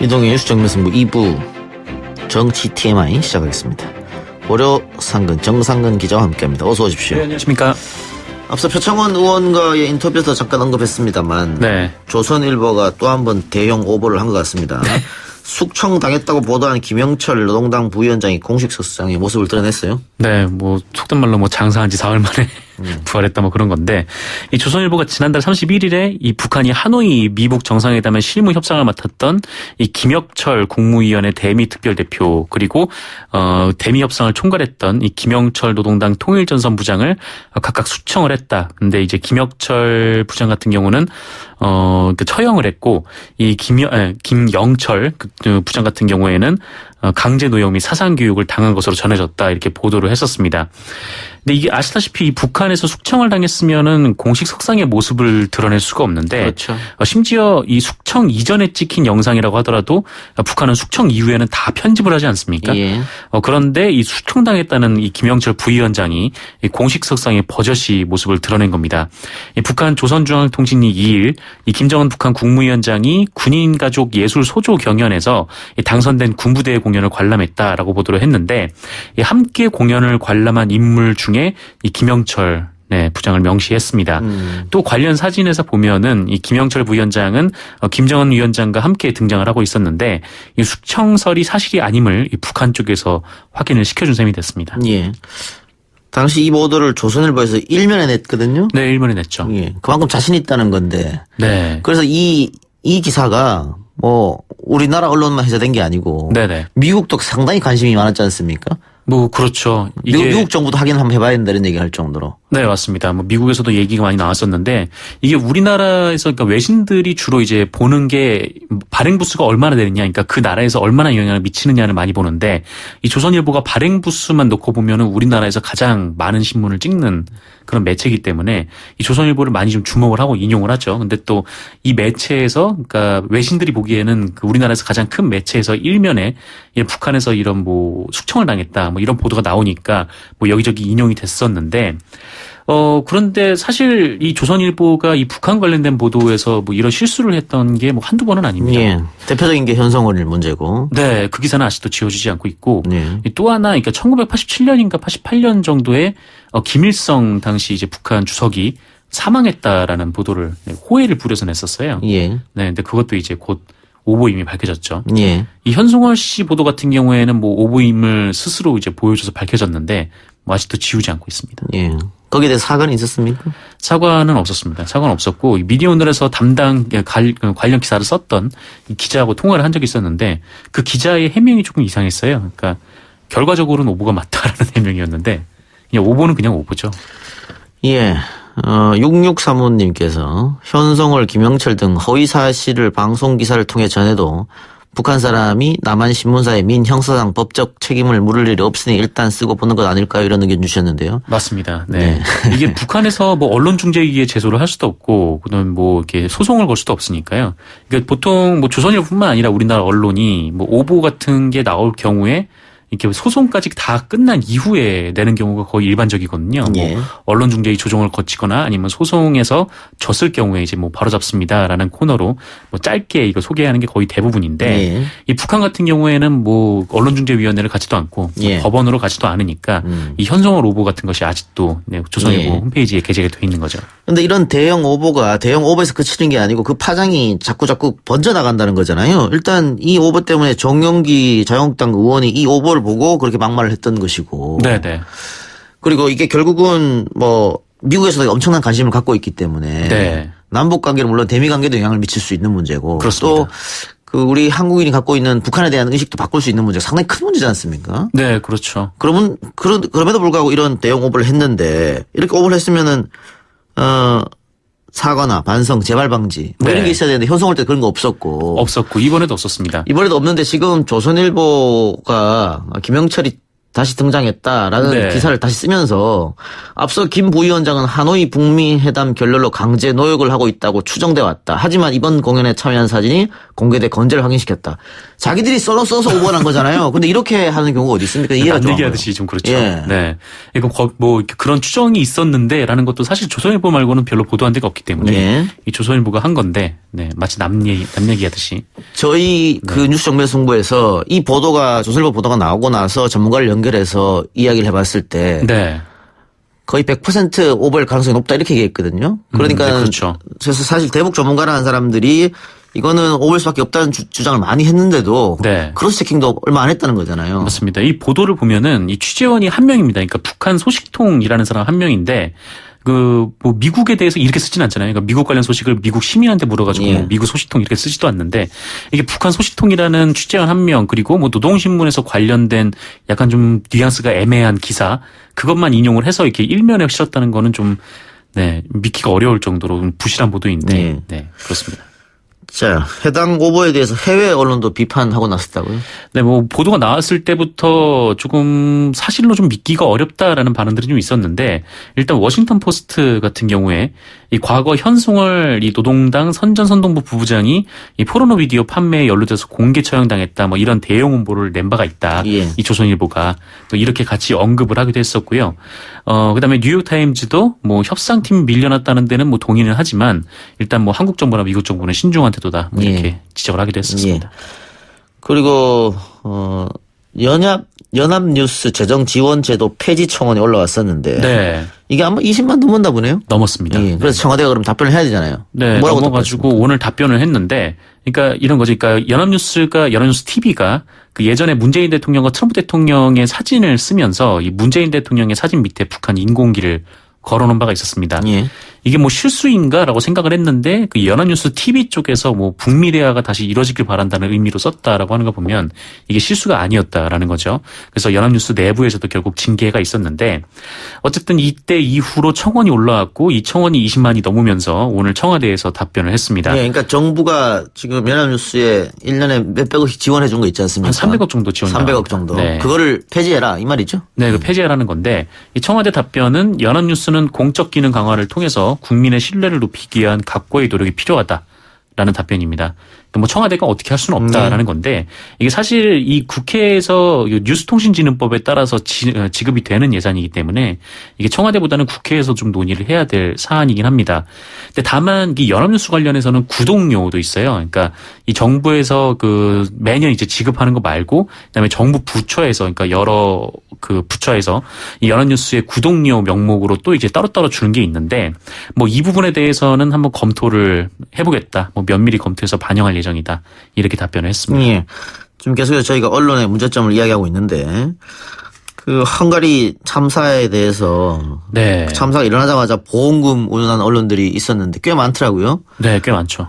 이동의 뉴스 정면승부 2부 정치 TMI 시작하겠습니다. 월요 상근 정상근 기자와 함께합니다. 어서 오십시오. 네, 안녕하십니까. 앞서 표창원 의원과의 인터뷰에서 잠깐 언급했습니다만 네. 조선일보가 또 한 번 대형 오보를 한 것 같습니다. 숙청당했다고 보도한 김영철 노동당 부위원장이 공식 석상의 모습을 드러냈어요. 네, 뭐 속된 말로 뭐 장사한 지 사흘 만에 부활했다 뭐 그런 건데, 이 조선일보가 지난달 31일에 이 북한이 하노이 미북 정상회담의 실무 협상을 맡았던 이 김혁철 국무위원회 대미 특별대표, 그리고 대미 협상을 총괄했던 이 김영철 노동당 통일전선 부장을 각각 숙청을 했다. 근데 이제 김혁철 부장 같은 경우는 처형을 했고, 이 김영철 부장 같은 경우에는 강제 노역 및 사상 교육을 당한 것으로 전해졌다, 이렇게 보도를 했었습니다. 근데 이게 아시다시피 북한에서 숙청을 당했으면은 공식 석상의 모습을 드러낼 수가 없는데, 그렇죠. 심지어 이 숙청 이전에 찍힌 영상이라고 하더라도 북한은 숙청 이후에는 다 편집을 하지 않습니까? 예. 그런데 이 숙청당했다는 이 김영철 부위원장이 이 공식 석상의 버젓이 모습을 드러낸 겁니다. 이 북한 조선중앙통신이 2일 이 김정은 북한 국무위원장이 군인가족 예술 소조 경연에서 당선된 군부대의 공연을 관람했다라고 보도를 했는데, 이 함께 공연을 관람한 인물 중에 이 김영철 부장을 명시했습니다. 또 관련 사진에서 보면은 이 김영철 부위원장은 김정은 위원장과 함께 등장을 하고 있었는데, 이 숙청설이 사실이 아님을 이 북한 쪽에서 확인을 시켜준 셈이 됐습니다. 예. 당시 이 보도를 조선일보에서 일면에 냈거든요. 네, 일면에 냈죠. 예. 그만큼 자신 있다는 건데. 네. 그래서 이 기사가 뭐 우리나라 언론만 해석된 게 아니고, 네네, 미국도 상당히 관심이 많았지 않습니까? 뭐 그렇죠. 이게 미국 정부도 확인 한번 해봐야 된다 이런 얘기 할 정도로. 네, 맞습니다. 뭐 미국에서도 얘기가 많이 나왔었는데, 이게 우리나라에서 그러니까 외신들이 주로 이제 보는 게 발행 부수가 얼마나 되느냐, 그러니까 그 나라에서 얼마나 영향을 미치느냐를 많이 보는데, 이 조선일보가 발행 부수만 놓고 보면은 우리나라에서 가장 많은 신문을 찍는 그런 매체이기 때문에 이 조선일보를 많이 좀 주목을 하고 인용을 하죠. 근데 또 이 매체에서, 그러니까 외신들이 보기에는 그 우리나라에서 가장 큰 매체에서 일면에 북한에서 이런 뭐 숙청을 당했다, 뭐 이런 보도가 나오니까 뭐 여기저기 인용이 됐었는데, 그런데 사실 이 조선일보가 이 북한 관련된 보도에서 뭐 이런 실수를 했던 게 뭐 한두 번은 아닙니다. 예. 대표적인 게 현성월 문제고. 네. 그 기사는 아직도 지워지지 않고 있고. 예. 또 하나, 그러니까 1987년인가 88년 정도에 김일성 당시 이제 북한 주석이 사망했다라는 보도를, 호해를 부려서 냈었어요. 예. 네. 근데 그것도 이제 곧 오보임이 밝혀졌죠. 예. 이 현송월 씨 보도 같은 경우에는 뭐 오보임을 스스로 이제 보여줘서 밝혀졌는데 뭐 아직도 지우지 않고 있습니다. 예. 거기에 대해서 사과는 있었습니까? 사과는 없었습니다. 사과는 없었고, 미디어오늘에서 담당 관련 기사를 썼던 이 기자하고 통화를 한 적이 있었는데, 그 기자의 해명이 조금 이상했어요. 그러니까 결과적으로는 오보가 맞다라는 해명이었는데, 그냥 오보는 그냥 오보죠. 예. 6635님께서 현송월, 김영철 등 허위 사실을 방송 기사를 통해 전해도 북한 사람이 남한 신문사에 민 형사상 법적 책임을 물을 일이 없으니 일단 쓰고 보는 것 아닐까요? 이런 의견 주셨는데요. 맞습니다. 네. 이게 북한에서 뭐 언론중재위에 제소를 할 수도 없고, 그다음에 뭐 이렇게 소송을 걸 수도 없으니까요. 그러니까 보통 뭐 조선일보뿐만 아니라 우리나라 언론이 뭐 오보 같은 게 나올 경우에 이렇게 소송까지 다 끝난 이후에 내는 경우가 거의 일반적이거든요. 예. 뭐 언론중재위 조정을 거치거나 아니면 소송에서 졌을 경우에 이제 뭐 바로 잡습니다라는 코너로 뭐 짧게 이거 소개하는 게 거의 대부분인데, 예, 이 북한 같은 경우에는 뭐 언론중재위원회를 가지도 않고, 예, 법원으로 가지도 않으니까 이 현송월 오보 같은 것이 아직도 조선일보, 예, 홈페이지에 게재가 돼 있는 거죠. 그런데 이런 대형 오보가 대형 오보에서 그치는 게 아니고 그 파장이 자꾸 번져나간다는 거잖아요. 일단 이 오보 때문에 정영기 자유한국당 의원이 이 오보를 보고 그렇게 막말을 했던 것이고. 네네. 그리고 이게 결국은 뭐 미국에서도 엄청난 관심을 갖고 있기 때문에, 네, 남북 관계는 물론 대미 관계도 영향을 미칠 수 있는 문제고. 그렇습니다. 또 그 우리 한국인이 갖고 있는 북한에 대한 의식도 바꿀 수 있는 문제가 상당히 큰 문제지 않습니까? 네, 그렇죠. 그럼에도 불구하고 이런 대형 오보를 했는데, 이렇게 오보를 했으면은 사과나 반성, 재발 방지 뭐, 네, 이런 게 있어야 되는데 현송월 때 그런 거 없었고 이번에도 없었습니다. 이번에도 없는데 지금 조선일보가 김영철이 다시 등장했다라는 네. 기사를 다시 쓰면서 앞서 김 부위원장은 하노이 북미 회담 결렬로 강제 노역을 하고 있다고 추정돼 왔다. 하지만 이번 공연에 참여한 사진이 공개돼 건재를 확인시켰다. 자기들이 써서 오버한 거잖아요. 근데 이렇게 하는 경우가 어디 있습니까? 이해가 좀 안 가요. 하듯이 좀 그렇죠. 예. 네. 이거 뭐 그런 추정이 있었는데라는 것도 사실 조선일보 말고는 별로 보도한 데가 없기 때문에 예. 이 조선일보가 한 건데, 네, 마치 남 얘기하듯이. 저희 그 뉴스 정밀 승부에서 이 보도가 조선일보 보도가 나오고 나서 전문가를 연결해서 이야기를 해봤을 때 네. 거의 100% 오버일 가능성이 높다 이렇게 얘기했거든요. 그러니까 네, 그렇죠. 그래서 사실 대북 전문가라는 사람들이 이거는 오버일 수밖에 없다는 주장을 많이 했는데도 네. 크로스 체킹도 얼마 안 했다는 거잖아요. 맞습니다. 이 보도를 보면은 이 취재원이 한 명입니다. 그러니까 북한 소식통이라는 사람 한 명인데 뭐 미국에 대해서 이렇게 쓰진 않잖아요. 그러니까 미국 관련 소식을 미국 시민한테 물어가지고 예. 뭐 미국 소식통 이렇게 쓰지도 않는데 이게 북한 소식통이라는 취재원 한 명 그리고 뭐 노동신문에서 관련된 약간 좀 뉘앙스가 애매한 기사 그것만 인용을 해서 이렇게 일면에 실었다는 거는 좀 네, 믿기가 어려울 정도로 좀 부실한 보도인데 예. 네, 그렇습니다. 자, 해당 오버에 대해서 해외 언론도 비판하고 나섰다고요? 네, 뭐 보도가 나왔을 때부터 조금 사실로 좀 믿기가 어렵다라는 반응들이 좀 있었는데 일단 워싱턴 포스트 같은 경우에 이 과거 현송월 이 노동당 선전선동부 부부장이 이 포르노 비디오 판매에 연루돼서 공개 처형당했다 뭐 이런 대형 홍보를 낸 바가 있다. 예. 이 조선일보가 또 이렇게 같이 언급을 하기도 했었고요. 그다음에 뉴욕타임즈도 뭐 협상팀 밀려났다는 데는 뭐 동의는 하지만 일단 뭐 한국 정부나 미국 정부는 신중한 태도다. 뭐 이렇게 예. 지적을 하기도 했었습니다. 예. 그리고 연합뉴스 재정지원제도 폐지 청원이 올라왔었는데 네. 이게 아마 20만 넘었나 보네요. 넘었습니다. 예. 그래서 청와대가 그럼 답변을 해야 되잖아요. 네, 뭐라고 넘어가지고 오늘 답변을 했는데, 그러니까 이런 거지. 그러니까 연합뉴스 TV가 그 예전에 문재인 대통령과 트럼프 대통령의 사진을 쓰면서 이 문재인 대통령의 사진 밑에 북한 인공기를 걸어놓은 바가 있었습니다. 예. 이게 뭐 실수인가라고 생각을 했는데 그 연합뉴스 TV 쪽에서 뭐 북미 대화가 다시 이뤄지길 바란다는 의미로 썼다라고 하는 거 보면 이게 실수가 아니었다라는 거죠. 그래서 연합뉴스 내부에서도 결국 징계가 있었는데 어쨌든 이때 이후로 청원이 올라왔고 이 청원이 20만이 넘으면서 오늘 청와대에서 답변을 했습니다. 예, 그러니까 정부가 지금 연합뉴스에 1년에 몇백억씩 지원해 준 거 있지 않습니까? 한 300억 정도 지원이 300억 정도. 네. 그거를 폐지해라 이 말이죠? 네, 그 폐지하라는 건데 이 청와대 답변은 연합뉴스는 공적 기능 강화를 통해서 국민의 신뢰를 높이기 위한 각고의 노력이 필요하다라는 답변입니다. 뭐 청와대가 어떻게 할 수는 없다라는 건데 이게 사실 이 국회에서 뉴스통신진흥법에 따라서 지급이 되는 예산이기 때문에 이게 청와대보다는 국회에서 좀 논의를 해야 될 사안이긴 합니다. 근데 다만 이 연합뉴스 관련해서는 구독료도 있어요. 그러니까 이 정부에서 그 매년 이제 지급하는 거 말고 그다음에 정부 부처에서 그러니까 여러 그 부처에서 이 연합뉴스의 구독료 명목으로 또 이제 따로따로 주는 게 있는데 뭐 이 부분에 대해서는 한번 검토를 해보겠다. 뭐 면밀히 검토해서 반영할 예정이다. 이렇게 답변을 했습니다. 예. 지금 계속해서 저희가 언론의 문제점을 이야기하고 있는데 그 헝가리 참사에 대해서 네. 참사가 일어나자마자 보험금 운운하는 언론들이 있었는데 꽤 많더라고요. 네, 꽤 많죠.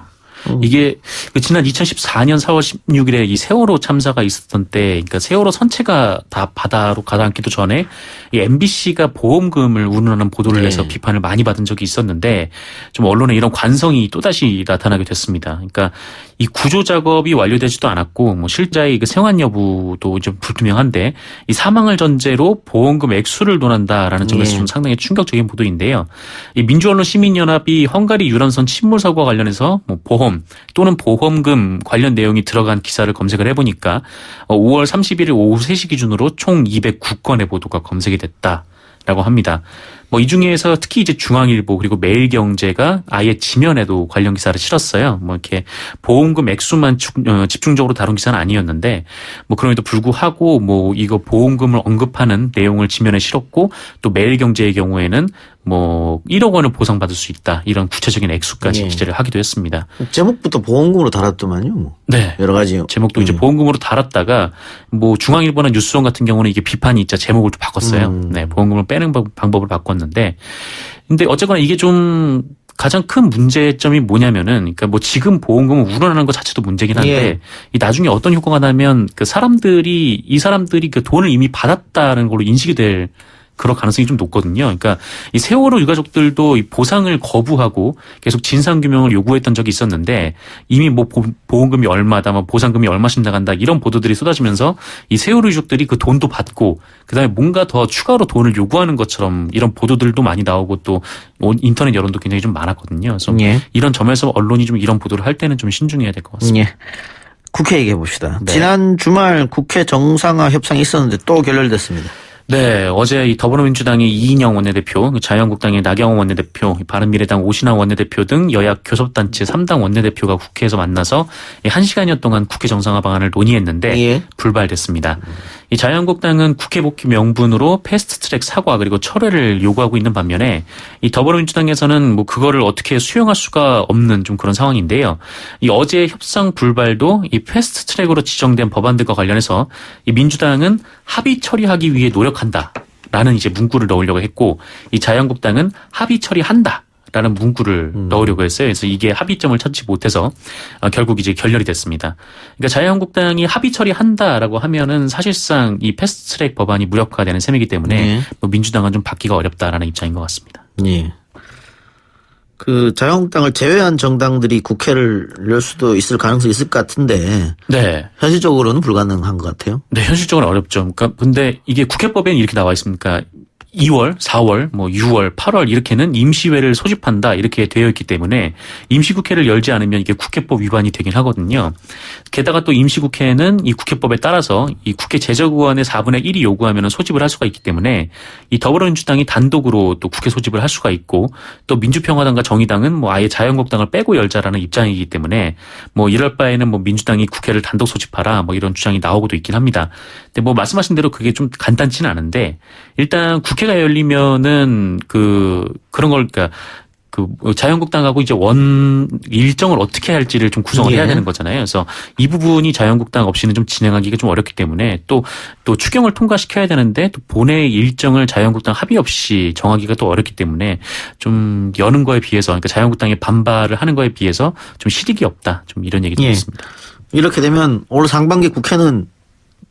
이게 그 지난 2014년 4월 16일에 이 세월호 참사가 있었던 때, 그러니까 세월호 선체가 다 바다로 가다앉기도 전에 이 MBC가 보험금을 운운하는 보도를 네. 해서 비판을 많이 받은 적이 있었는데 좀 언론에 이런 관성이 또다시 나타나게 됐습니다. 그러니까 이 구조 작업이 완료되지도 않았고 뭐 실자의 그 생환 여부도 좀 불투명한데 이 사망을 전제로 보험금 액수를 논한다라는 점에서 예. 좀 상당히 충격적인 보도인데요. 이 민주언론 시민연합이 헝가리 유람선 침몰 사고와 관련해서 뭐 보험 또는 보험금 관련 내용이 들어간 기사를 검색을 해보니까 5월 31일 오후 3시 기준으로 총 209건의 보도가 검색이 됐다라고 합니다. 뭐 이 중에서 특히 이제 중앙일보 그리고 매일경제가 아예 지면에도 관련 기사를 실었어요. 뭐 이렇게 보험금 액수만 집중적으로 다룬 기사는 아니었는데 뭐 그럼에도 불구하고 뭐 이거 보험금을 언급하는 내용을 지면에 실었고 또 매일경제의 경우에는 뭐 1억 원을 보상받을 수 있다 이런 구체적인 액수까지 예. 기재를 하기도 했습니다. 제목부터 보험금으로 달았더만요. 뭐. 네. 여러 가지 제목도 이제 보험금으로 달았다가 뭐 중앙일보나 뉴스원 같은 경우는 이게 비판이 있자 제목을 또 바꿨어요. 네, 보험금을 빼는 방법을 바꿨는데 근데 어쨌거나 이게 좀 가장 큰 문제점이 뭐냐면은 그러니까 뭐 지금 보험금을 우러나는 것 자체도 문제긴 한데 예. 이 나중에 어떤 효과가 나면 그 이 사람들이 그 돈을 이미 받았다는 걸로 인식이 될 그럴 가능성이 좀 높거든요. 그러니까 이 세월호 유가족들도 이 보상을 거부하고 계속 진상규명을 요구했던 적이 있었는데 이미 뭐 보험금이 얼마다, 뭐 보상금이 얼마씩 나간다 이런 보도들이 쏟아지면서 이 세월호 유족들이 그 돈도 받고 그다음에 뭔가 더 추가로 돈을 요구하는 것처럼 이런 보도들도 많이 나오고 또 인터넷 여론도 굉장히 좀 많았거든요. 그래서 예. 이런 점에서 언론이 좀 이런 보도를 할 때는 좀 신중해야 될 것 같습니다. 예. 국회 얘기해 봅시다. 네. 지난 주말 국회 정상화 협상이 있었는데 또 결렬됐습니다. 네, 어제 이 더불어민주당의 이인영 원내대표, 자유한국당의 나경원 원내대표, 바른미래당 오신환 원내대표 등 여야 교섭단체 3당 원내대표가 국회에서 만나서 1시간여 동안 국회 정상화 방안을 논의했는데 예. 불발됐습니다. 이 자유한국당은 국회 복귀 명분으로 패스트트랙 사과 그리고 철회를 요구하고 있는 반면에 이 더불어민주당에서는 뭐 그거를 어떻게 수용할 수가 없는 좀 그런 상황인데요. 이 어제 협상 불발도 이 패스트트랙으로 지정된 법안들과 관련해서 이 민주당은 합의 처리하기 위해 노력한다라는 이제 문구를 넣으려고 했고 이 자유한국당은 합의 처리한다. 라는 문구를 넣으려고 했어요. 그래서 이게 합의점을 찾지 못해서 결국 이제 결렬이 됐습니다. 그러니까 자유한국당이 합의 처리한다라고 하면은 사실상 이 패스트트랙 법안이 무력화되는 셈이기 때문에 뭐 민주당은 좀 받기가 어렵다라는 입장인 것 같습니다. 예. 그 자유한국당을 제외한 정당들이 국회를 열 수도 있을 가능성이 있을 것 같은데 네. 현실적으로는 불가능한 것 같아요. 네, 현실적으로 어렵죠. 그러니까 근데 이게 국회법에는 이렇게 나와 있습니까? 2월, 4월, 뭐 6월, 8월 이렇게는 임시회를 소집한다 이렇게 되어 있기 때문에 임시국회를 열지 않으면 이게 국회법 위반이 되긴 하거든요. 게다가 또 임시국회는 이 국회법에 따라서 이 국회 제적의원의 4분의 1이 요구하면 소집을 할 수가 있기 때문에 이 더불어민주당이 단독으로 또 국회 소집을 할 수가 있고 또 민주평화당과 정의당은 뭐 아예 자유한국당을 빼고 열자라는 입장이기 때문에 뭐 이럴 바에는 뭐 민주당이 국회를 단독 소집하라 뭐 이런 주장이 나오고도 있긴 합니다. 근데 뭐 말씀하신 대로 그게 좀 간단치는 않은데 일단 국회가 열리면은 그런 걸 그러니까 자유한국당하고 이제 일정을 어떻게 할지를 좀 구성을 해야 되는 거잖아요. 그래서 이 부분이 자유한국당 없이는 좀 진행하기가 좀 어렵기 때문에 또 추경을 통과시켜야 되는데 또 본회의 일정을 자유한국당 합의 없이 정하기가 또 어렵기 때문에 좀 여는 거에 비해서 그러니까 자유한국당이 반발을 하는 거에 비해서 좀 실익이 없다. 좀 이런 얘기도 있습니다. 이렇게 되면 올 상반기 국회는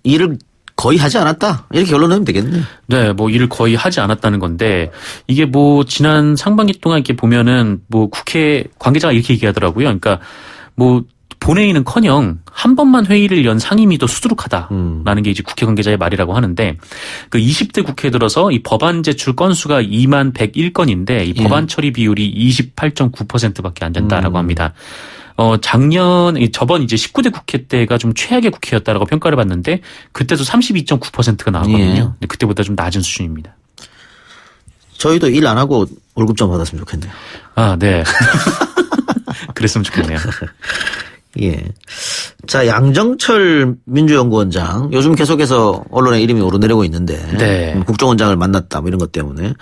일을 거의 하지 않았다. 이렇게 결론내면 되겠네. 네, 뭐 일을 거의 하지 않았다는 건데 이게 뭐 지난 상반기 동안 이렇게 보면은 뭐 국회 관계자가 이렇게 얘기하더라고요. 그러니까 뭐 본회의는 커녕 한 번만 회의를 연 상임위도 수두룩하다라는 게 이제 국회 관계자의 말이라고 하는데 그 20대 국회에 들어서 이 법안 제출 건수가 2만 101건인데 이 법안 처리 비율이 28.9%밖에 안 된다라고 합니다. 저번 이제 19대 국회 때가 좀 최악의 국회였다라고 평가를 받는데 그때도 32.9%가 나왔거든요. 근데 그때보다 좀 낮은 수준입니다. 저희도 일 안 하고 월급 좀 받았으면 좋겠네요. 아, 네. 그랬으면 좋겠네요. 예. 자, 양정철 민주연구원장 요즘 계속해서 언론에 이름이 오르내리고 있는데 네. 국정원장을 만났다 뭐 이런 것 때문에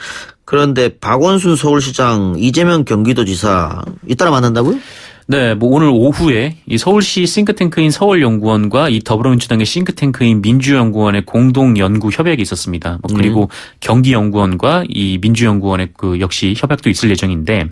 그런데 박원순 서울시장, 이재명 경기도지사 잇따라 만난다고요? 네, 뭐 오늘 오후에 이 서울시 싱크탱크인 서울연구원과 이 더불어민주당의 싱크탱크인 민주연구원의 공동 연구 협약이 있었습니다. 뭐 그리고 경기연구원과 이 민주연구원의 그 역시 협약도 있을 예정인데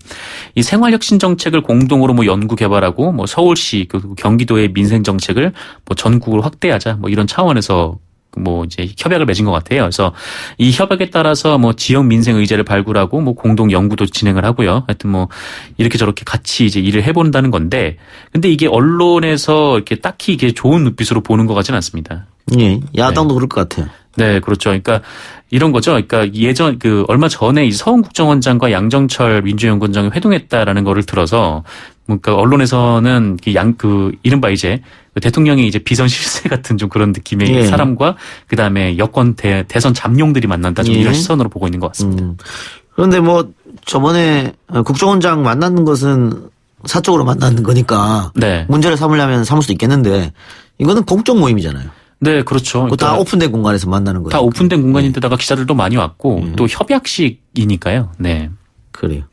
이 생활혁신 정책을 공동으로 뭐 연구 개발하고 뭐 서울시 그 경기도의 민생 정책을 뭐 전국으로 확대하자 뭐 이런 차원에서 뭐 이제 협약을 맺은 것 같아요. 그래서 이 협약에 따라서 뭐 지역 민생 의제를 발굴하고 뭐 공동 연구도 진행을 하고요. 하여튼 뭐 이렇게 저렇게 같이 이제 일을 해본다는 건데, 근데 이게 언론에서 이렇게 딱히 이게 좋은 눈빛으로 보는 것 같지는 않습니다. 예, 야당도 그럴 것 같아요. 네, 그렇죠. 그러니까 이런 거죠. 그러니까 얼마 전에 이 서훈 국정원장과 양정철 민주연구원장이 회동했다라는 거를 들어서 그러니까 언론에서는 이른바 이제 대통령의 이제 비선 실세 같은 좀 그런 느낌의 사람과 그 다음에 여권 대선 잠룡들이 만난다 좀 이런 시선으로 보고 있는 것 같습니다. 그런데 뭐 저번에 국정원장 만나는 것은 사적으로 만나는 거니까 문제를 삼으려면 삼을 수도 있겠는데 이거는 공적 모임이잖아요. 네, 그렇죠. 그러니까 다 오픈된 공간에서 만나는 거예요. 다 오픈된 공간인데다가 기자들도 많이 왔고 또 협약식이니까요. 네. 그래요.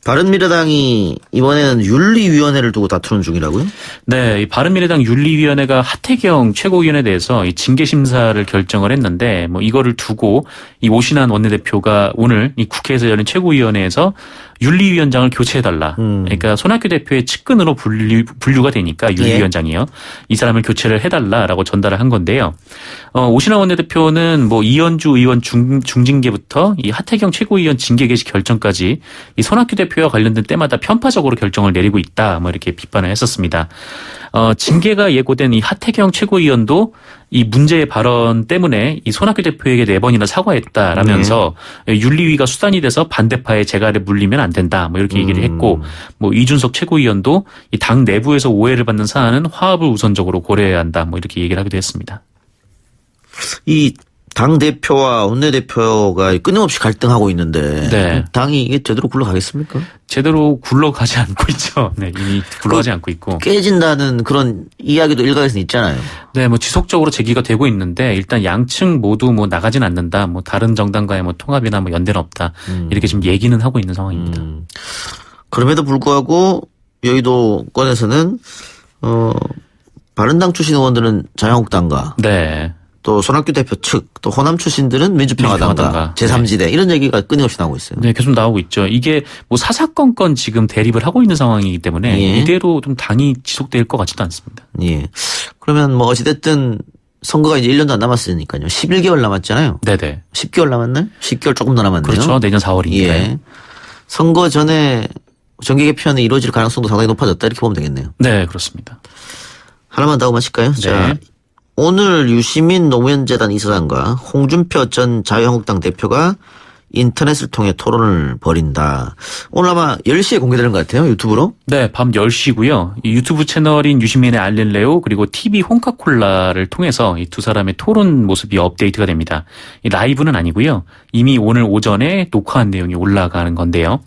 바른미래당이 이번에는 윤리위원회를 두고 다투는 중이라고요? 네, 이 바른미래당 윤리위원회가 하태경 최고위원에 대해서 이 징계 심사를 결정을 했는데 뭐 이거를 두고 이 오신환 원내대표가 오늘 이 국회에서 열린 최고위원회에서 윤리위원장을 교체해달라. 그러니까 손학규 대표의 측근으로 분류가 되니까 윤리위원장이요. 이 사람을 교체를 해달라라고 전달을 한 건데요. 오신환 원내대표는 뭐 이현주 의원 중징계부터 이 하태경 최고위원 징계 개시 결정까지 이 손학규 대표와 관련된 때마다 편파적으로 결정을 내리고 있다. 뭐 이렇게 비판을 했었습니다. 징계가 예고된 이 하태경 최고위원도 이 문제의 발언 때문에 이 손학규 대표에게 4번이나 사과했다라면서 윤리위가 수단이 돼서 반대파의 재갈에 물리면 안 된다. 뭐 이렇게 얘기를 했고 뭐 이준석 최고위원도 이 당 내부에서 오해를 받는 사안은 화합을 우선적으로 고려해야 한다. 뭐 이렇게 얘기를 하기도 했습니다. 이 당대표와 원내대표가 끊임없이 갈등하고 있는데 네. 당이 이게 제대로 굴러가겠습니까? 제대로 굴러가지 않고 있죠. 네, 이미 굴러가지 않고 있고. 깨진다는 그런 이야기도 일각에서는 있잖아요. 네, 뭐 지속적으로 제기가 되고 있는데 일단 양측 모두 뭐 나가진 않는다. 뭐 다른 정당과의 뭐 통합이나 뭐 연대는 없다. 이렇게 지금 얘기는 하고 있는 상황입니다. 그럼에도 불구하고 여의도권에서는 바른당 출신 의원들은 자유한국당과 네. 또 손학규 대표 측, 또 호남 출신들은 민주평화당과 제3지대 이런 얘기가 끊임없이 나오고 있어요. 네, 계속 나오고 있죠. 이게 뭐 사사건건 지금 대립을 하고 있는 상황이기 때문에 이대로 좀 당이 지속될 것 같지도 않습니다. 예. 그러면 뭐 어찌됐든 선거가 이제 1년도 안 남았으니까요. 11개월 남았잖아요. 네네. 10개월 남았나요? 10개월 조금 더 남았네요. 그렇죠. 내년 4월이니까요. 예. 선거 전에 정계 개편이 이루어질 가능성도 상당히 높아졌다 이렇게 보면 되겠네요. 네, 그렇습니다. 하나만 더 하고 마실까요? 네. 자, 오늘 유시민 노무현재단 이사장과 홍준표 전 자유한국당 대표가 인터넷을 통해 토론을 벌인다. 오늘 아마 10시에 공개되는 것 같아요. 유튜브로. 네, 밤 10시고요. 이 유튜브 채널인 유시민의 알릴레오 그리고 TV 홍카콜라를 통해서 이 두 사람의 토론 모습이 업데이트가 됩니다. 이 라이브는 아니고요. 이미 오늘 오전에 녹화한 내용이 올라가는 건데요.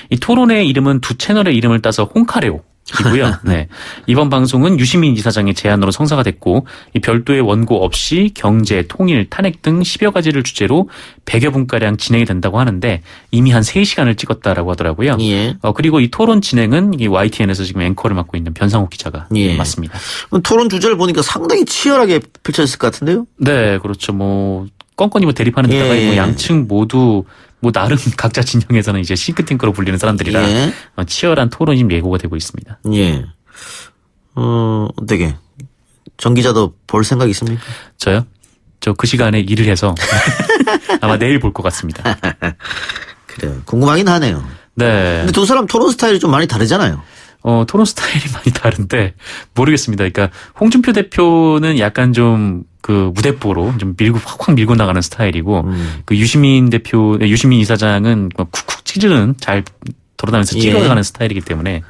이 토론의 이름은 두 채널의 이름을 따서 홍카레오. 이고요. 네. 이번 방송은 유시민 이사장의 제안으로 성사가 됐고 이 별도의 원고 없이 경제, 통일, 탄핵 등 10여 가지를 주제로 100여 분가량 진행이 된다고 하는데 이미 한 3시간을 찍었다라고 하더라고요. 예. 그리고 이 토론 진행은 이 YTN에서 지금 앵커를 맡고 있는 변상욱 기자가 맡습니다. 토론 주제를 보니까 상당히 치열하게 펼쳐졌을 것 같은데요? 네, 그렇죠. 뭐 껌껌이 뭐 대립하는 데다가 뭐 양측 모두 뭐 나름 각자 진영에서는 이제 싱크탱크로 불리는 사람들이라 치열한 토론이 지금 예고가 되고 있습니다. 예. 어떻게 정 기자도 볼 생각 있습니까? 저요? 저 그 시간에 일을 해서 아마 내일 볼 것 같습니다. 그래요. 궁금하긴 하네요. 네. 근데 두 사람 토론 스타일이 좀 많이 다르잖아요. 토론 스타일이 많이 다른데 모르겠습니다. 그러니까 홍준표 대표는 약간 좀 그 무대뽀로 좀 밀고 확확 밀고 나가는 스타일이고 그 유시민 이사장은 쿡쿡 찌르는 잘 돌아다니면서 찌르어가는 스타일이기 때문에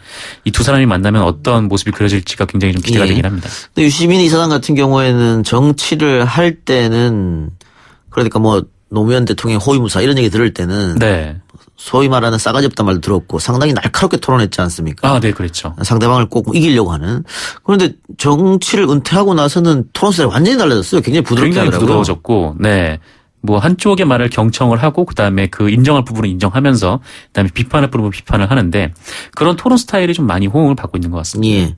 이 두 사람이 만나면 어떤 모습이 그려질지가 굉장히 좀 기대가 되긴 합니다. 근데 유시민 이사장 같은 경우에는 정치를 할 때는 그러니까 뭐 노무현 대통령 호위무사 이런 얘기 들을 때는 네. 소위 말하는 싸가지 없단 말도 들었고 상당히 날카롭게 토론했지 않습니까? 아, 네, 그랬죠. 상대방을 꼭 이기려고 하는. 그런데 정치를 은퇴하고 나서는 토론 스타일이 완전히 달라졌어요. 굉장히 부드럽게 굉장히 하더라고요. 부드러워졌고, 네. 뭐 한쪽의 말을 경청을 하고 그다음에 그 인정할 부분을 인정하면서 그다음에 비판할 부분을 비판을 하는데 그런 토론 스타일이 좀 많이 호응을 받고 있는 것 같습니다. 예.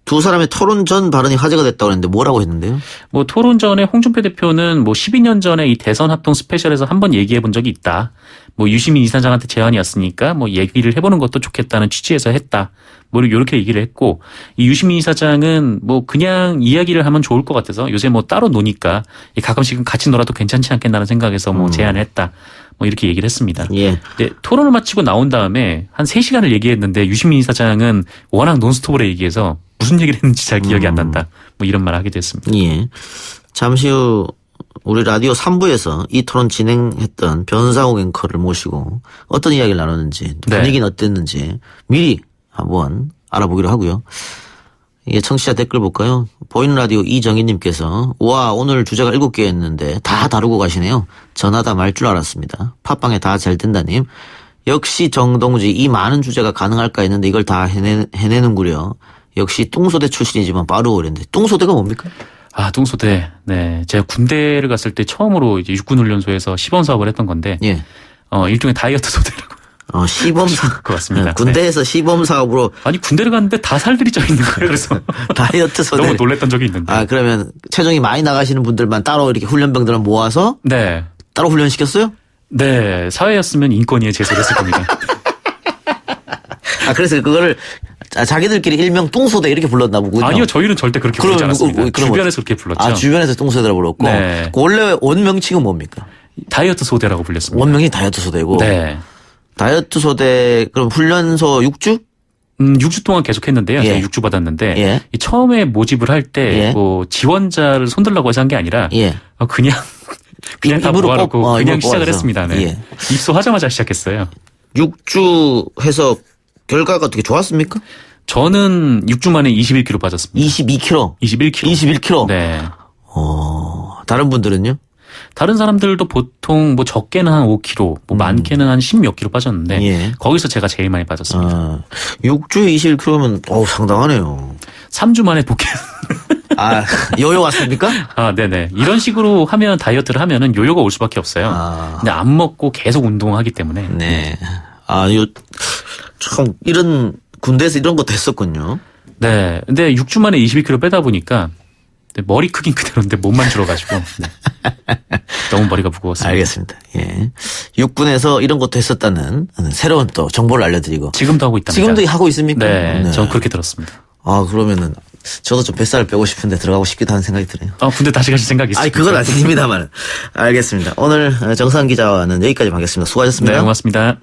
두 사람의 토론 전 발언이 화제가 됐다고 했는데 뭐라고 했는데요? 뭐 토론 전에 홍준표 대표는 뭐 12년 전에 이 대선 합동 스페셜에서 한번 얘기해 본 적이 있다. 뭐 유시민 이사장한테 제안이 왔으니까 뭐 얘기를 해보는 것도 좋겠다는 취지에서 했다. 뭐 이렇게 얘기를 했고 이 유시민 이사장은 뭐 그냥 이야기를 하면 좋을 것 같아서 요새 뭐 따로 노니까 가끔씩은 같이 놀아도 괜찮지 않겠나는 생각에서 뭐 제안을 했다. 뭐 이렇게 얘기를 했습니다. 예. 네, 토론을 마치고 나온 다음에 한 3시간을 얘기했는데 유시민 이사장은 워낙 논스톱으로 얘기해서 무슨 얘기를 했는지 잘 기억이 안 난다. 뭐 이런 말을 하기도 했습니다. 예. 잠시 후 우리 라디오 3부에서 이 토론 진행했던 변상욱 앵커를 모시고 어떤 이야기를 나눴는지 분위기는 어땠는지 미리 한번 알아보기로 하고요. 이게 청취자 댓글 볼까요? 보이는 라디오 이정희님께서 와 오늘 주제가 7개였는데 다 다루고 가시네요. 전하다 말 줄 알았습니다. 팟빵에 다 잘 된다님. 역시 정동지 이 많은 주제가 가능할까 했는데 이걸 다 해내는구려. 역시 똥소대 출신이지만 빠르고 그랬는데 똥소대가 뭡니까? 아, 똥소대. 네. 제가 군대를 갔을 때 처음으로 이제 육군훈련소에서 시범 사업을 했던 건데 예. 일종의 다이어트 소대라고. 시범 사업. 그렇습니다. 군대에서 시범 사업으로. 아니, 군대를 갔는데 다 살들이 쪄 있는 거예요. 그래서. 다이어트 소대. 너무 놀랬던 적이 있는데. 아, 그러면 체중이 많이 나가시는 분들만 따로 이렇게 훈련병들을 모아서. 네. 따로 훈련시켰어요? 네, 사회였으면 인권위에 제소했을 겁니다. 아, 그래서 그거를 자기들끼리 일명 뚱소대 이렇게 불렀나 보군요. 아니요, 저희는 절대 그렇게 부르지 않았습니다. 주변에서 그렇게 불렀죠. 아, 주변에서 뚱소대라 불렀고. 네. 그 원래 원명칭은 뭡니까? 다이어트 소대라고 불렸습니다. 원명이 다이어트 소대고. 네. 다이어트 소대, 그럼 훈련소 6주? 6주 동안 계속 했는데요. 예. 제가 6주 받았는데 예. 이 처음에 모집을 할 때 예. 뭐 지원자를 손들라고 해서 한 게 아니라 예. 그냥 다 입으로 모아놓고 뽑- 그냥 입으로 시작을 뽑아서. 했습니다. 네. 예. 입소하자마자 시작했어요. 6주 해서 결과가 어떻게 좋았습니까? 저는 6주 만에 21kg 빠졌습니다. 22kg. 21kg. 21kg. 네. 다른 분들은요? 다른 사람들도 보통 뭐 적게는 한 5kg, 뭐 많게는 한 10몇 kg 빠졌는데 예. 거기서 제가 제일 많이 빠졌습니다. 6주에 21kg면 상당하네요. 3주 만에 복귀. 아, 요요 왔습니까? 아, 네네. 이런 식으로 하면 다이어트를 하면은 요요가 올 수밖에 없어요. 아. 근데 안 먹고 계속 운동하기 때문에. 네. 참 이런 군대에서 이런 것도 했었군요. 네. 근데 6주 만에 22kg 빼다 보니까 머리 크긴 그대로인데 몸만 줄어가지고 네. 너무 머리가 무거웠어요. 알겠습니다. 예. 육군에서 이런 것도 했었다는 새로운 또 정보를 알려드리고. 지금도 하고 있답니다. 지금도 하고 있습니까? 네. 전 그렇게 들었습니다. 아, 그러면은 저도 좀 뱃살을 빼고 싶은데 들어가고 싶기도 하는 생각이 드네요. 군대 다시 가실 생각이 있어요? 아니, 그건 아닙니다만. 알겠습니다. 오늘 정상 기자와는 여기까지 하겠습니다. 수고하셨습니다. 네, 고맙습니다.